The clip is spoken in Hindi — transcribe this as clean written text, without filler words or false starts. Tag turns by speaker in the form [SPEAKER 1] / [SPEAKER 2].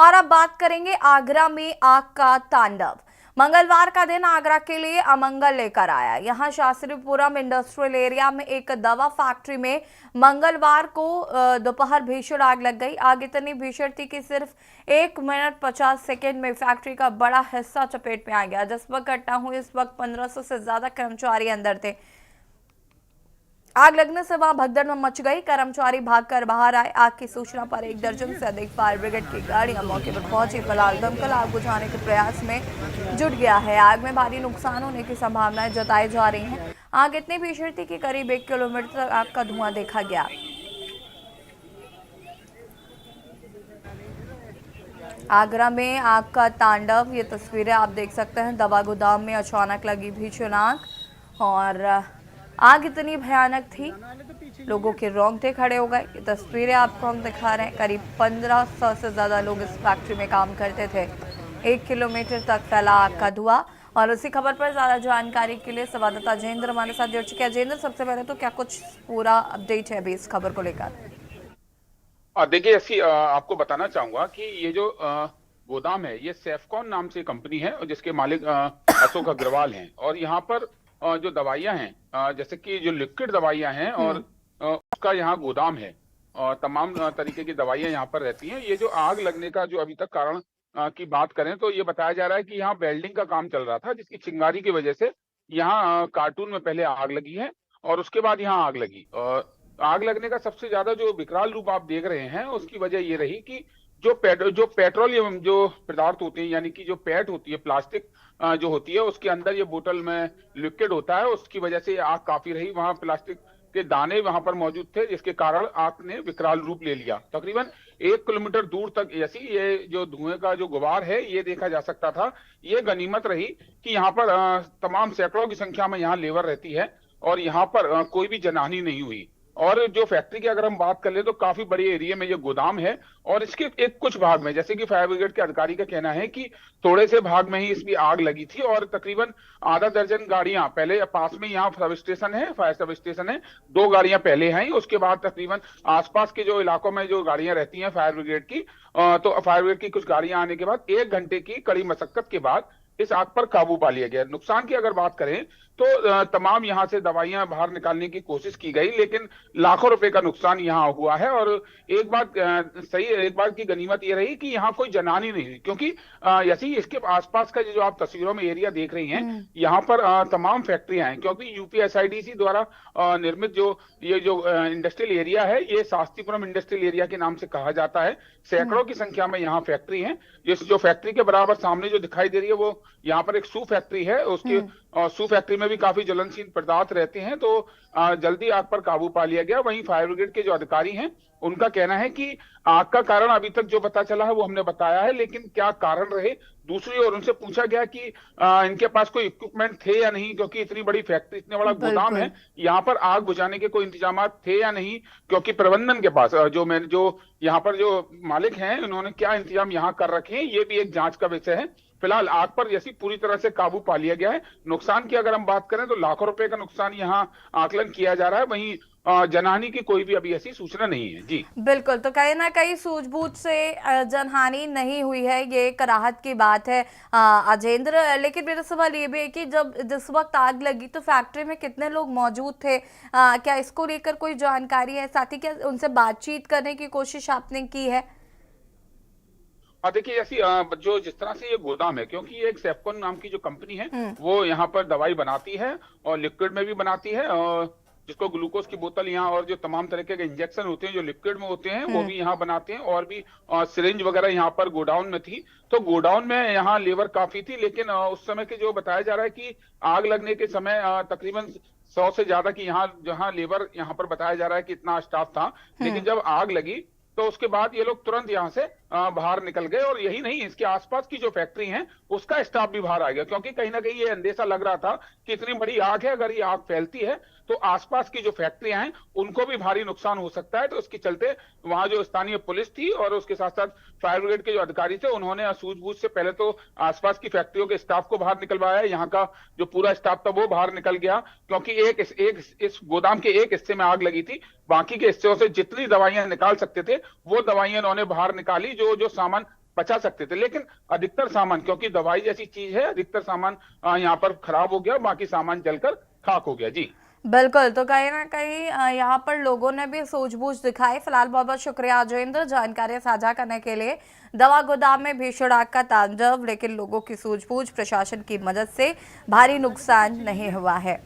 [SPEAKER 1] और अब बात करेंगे आगरा में आग का तांडव। मंगलवार का दिन आगरा के लिए अमंगल लेकर आया। यहां शास्त्रीपुरम इंडस्ट्रियल एरिया में एक दवा फैक्ट्री में मंगलवार को दोपहर भीषण आग लग गई। आग इतनी भीषण थी कि सिर्फ 1 मिनट 50 सेकेंड में फैक्ट्री का बड़ा हिस्सा चपेट में आ गया। जिस वक्त घटना हुई इस वक्त 1500 से ज्यादा कर्मचारी अंदर थे। आग लगने से वहां भगदड़ मच गई। कर्मचारी भागकर बाहर आए। आग की सूचना पर 1 दर्जन से अधिक फायर ब्रिगेड की गाड़ियां मौके पर पहुंची। फिलहाल दमकल आग बुझाने के प्रयास में जुट गया है। आग में भारी नुकसान होने की संभावनाएं जताई जा रही हैं। आग इतनी भीषण थी कि करीब 1 किलोमीटर तक आग का धुआं देखा गया। आगरा में आग का तांडव, ये तस्वीरें आप देख सकते हैं। दवा गोदाम में अचानक लगी भीषण आग और आग इतनी भयानक थी, लोगों के रोंगटे खड़े हो गए। ये तस्वीरें आपको हम दिखा रहे हैं। करीब 1500 से ज्यादा लोग इस फैक्ट्री में काम करते थे। 1 किलोमीटर तक फैला आग का धुआं। और उसी खबर पर ज्यादा जानकारी के लिए संवाददाता जेंद्र हमारे साथ जुड़ चुके हैं। जेंद्र, सबसे पहले तो क्या कुछ पूरा अपडेट है अभी इस खबर को लेकर?
[SPEAKER 2] देखिए, ऐसी आपको बताना चाहूंगा कि ये जो गोदाम है, ये सेफकॉन नाम से कंपनी है और जिसके मालिक अशोक अग्रवाल हैं। और यहाँ पर जो दवाइयां हैं, जैसे कि जो लिक्विड दवाइयां हैं और उसका यहाँ गोदाम है और तमाम तरीके की दवाइयां यहाँ पर रहती हैं। ये जो आग लगने का जो अभी तक कारण की बात करें तो ये बताया जा रहा है कि यहाँ वेल्डिंग का काम चल रहा था, जिसकी चिंगारी की वजह से यहाँ कार्टून में पहले आग लगी है और उसके बाद यहाँ आग लगी। और आग लगने का सबसे ज्यादा जो विकराल रूप आप देख रहे हैं उसकी वजह ये रही कि जो पेट्रोलियम जो पदार्थ होते हैं, यानी कि जो पैट होती है, प्लास्टिक जो होती है, उसके अंदर ये बोतल में लिक्विड होता है। उसकी वजह से आग काफी रही। वहां प्लास्टिक के दाने वहां पर मौजूद थे, जिसके कारण आग ने विकराल रूप ले लिया। तकरीबन 1 किलोमीटर दूर तक ऐसी ये जो धुएं का जो गुबार है ये देखा जा सकता था। ये गनीमत रही कि यहाँ पर तमाम सैकड़ों की संख्या में यहाँ लेबर रहती है और यहाँ पर कोई भी जनहानि नहीं हुई। और जो फैक्ट्री की अगर हम बात कर ले तो काफी बड़े एरिया में ये गोदाम है और इसके एक कुछ भाग में, जैसे कि फायर ब्रिगेड के अधिकारी का कहना है कि थोड़े से भाग में ही इसकी आग लगी थी और तकरीबन आधा दर्जन गाड़ियां पहले पास में, यहाँ सब स्टेशन है, फायर सब स्टेशन है, 2 गाड़ियां पहले हैं। उसके बाद तकरीबन आसपास के जो इलाकों में जो गाड़ियां रहती हैं फायर ब्रिगेड की, तो फायर ब्रिगेड की कुछ गाड़ियां आने के बाद 1 घंटे की कड़ी मशक्कत के बाद इस आग पर काबू पा लिया गया। नुकसान की अगर बात करें तो तमाम यहां से दवाइयां बाहर निकालने की कोशिश की गई, लेकिन लाखों रुपए का नुकसान यहां हुआ है। और एक बात सही, एक बात की गनीमत ये रही कि यहाँ कोई जनहानि नहीं हुई, क्योंकि ऐसे ही इसके आसपास का जो आप तस्वीरों में एरिया देख रही हैं, यहाँ पर तमाम फैक्ट्रियां हैं, क्योंकि यूपीएसआईडीसी द्वारा निर्मित जो ये जो इंडस्ट्रियल एरिया है, ये शास्त्रीपुरम इंडस्ट्रियल एरिया के नाम से कहा जाता है। सैकड़ों की संख्या में यहाँ फैक्ट्री है। जिस जो फैक्ट्री के बराबर सामने जो दिखाई दे रही है वो यहाँ पर एक शू फैक्ट्री है। उसकी शू फैक्ट्री में भी काफी ज्वलनशील पदार्थ रहते हैं। तो जल्दी आग पर काबू पा लिया गया। वहीं फायर ब्रिगेड के जो अधिकारी हैं उनका कहना है कि आग का कारण अभी तक जो पता चला है वो हमने बताया है, लेकिन क्या कारण रहे, दूसरी ओर उनसे पूछा गया कि इनके पास कोई इक्विपमेंट थे या नहीं, क्योंकि इतनी बड़ी फैक्ट्री, इतने बड़ा गोदाम है, यहाँ पर आग बुझाने के कोई इंतजाम थे या नहीं, क्योंकि प्रबंधन के पास जो यहाँ पर जो मालिक हैं उन्होंने क्या इंतजाम यहाँ कर रखे हैं, ये भी एक जांच का विषय है। फिलहाल आग पर जैसी पूरी तरह से काबू पा लिया गया है। नुकसान की अगर हम बात करें तो लाखों रुपए का नुकसान यहाँ आकलन किया जा रहा है। वहीं जनहानि की कोई भी अभी ऐसी सूचना नहीं है। जी
[SPEAKER 1] बिल्कुल, तो कहीं ना कहीं सूझबूझ से जनहानि नहीं हुई है, ये एक राहत की बात है अजेंद्र। लेकिन मेरा सवाल ये भी है कि जब जिस वक्त आग लगी तो फैक्ट्री में कितने लोग मौजूद थे? क्या इसको लेकर कोई जानकारी है? साथ ही क्या उनसे बातचीत करने की कोशिश आपने की है?
[SPEAKER 2] देखिए, ऐसी जो जिस तरह से ये गोदाम है, क्योंकि ये एक सेफकॉन नाम की जो कंपनी है वो यहाँ पर दवाई बनाती है और लिक्विड में भी बनाती है, और जिसको ग्लूकोज की बोतल यहाँ और जो तमाम तरह के इंजेक्शन होते हैं जो लिक्विड में होते हैं वो भी यहाँ बनाते हैं। और भी सिरिंज वगैरह यहाँ पर गोडाउन में थी। तो गोडाउन में यहाँ लेबर काफी थी, लेकिन उस समय के जो बताया जा रहा है कि आग लगने के समय तकरीबन 100 से ज्यादा की यहाँ जहाँ लेबर यहाँ पर बताया जा रहा है कि इतना स्टाफ था। लेकिन जब आग लगी तो उसके बाद ये लोग तुरंत यहाँ से बाहर निकल गए। और यही नहीं, इसके आसपास की जो फैक्ट्री है उसका स्टाफ भी बाहर आ गया, क्योंकि कहीं ना कहीं ये अंदेशा लग रहा था कि इतनी बड़ी आग है, अगर ये आग फैलती है तो आसपास की जो फैक्ट्रियां हैं उनको भी भारी नुकसान हो सकता है। तो इसके चलते वहां जो स्थानीय पुलिस थी और उसके साथ साथ फायर ब्रिगेड के जो अधिकारी थे उन्होंने सूझबूझ से पहले तो आसपास की फैक्ट्रियों के स्टाफ को बाहर निकलवाया। यहाँ का जो पूरा स्टाफ था वो बाहर निकल गया, क्योंकि इस गोदाम के एक हिस्से में आग लगी थी। बाकी के हिस्सों से जितनी दवाइयां निकाल सकते थे वो दवाइयां उन्होंने बाहर निकाली। जो जो सामान बचा सकते थे, लेकिन अधिकतर सामान, क्योंकि दवाई जैसी चीज है, अधिकतर सामान यहाँ पर खराब हो गया, बाकी सामान जलकर खाक हो गया जी।
[SPEAKER 1] बिल्कुल, तो कहीं ना कहीं यहाँ पर लोगों ने भी सूझबूझ दिखाई। फिलहाल बहुत बहुत शुक्रिया अजयेंद्र जानकारी साझा करने के लिए। दवा गोदाम में भीषण आग का तांडव, लेकिन लोगों की सूझबूझ, प्रशासन की मदद से भारी नुकसान नहीं हुआ है।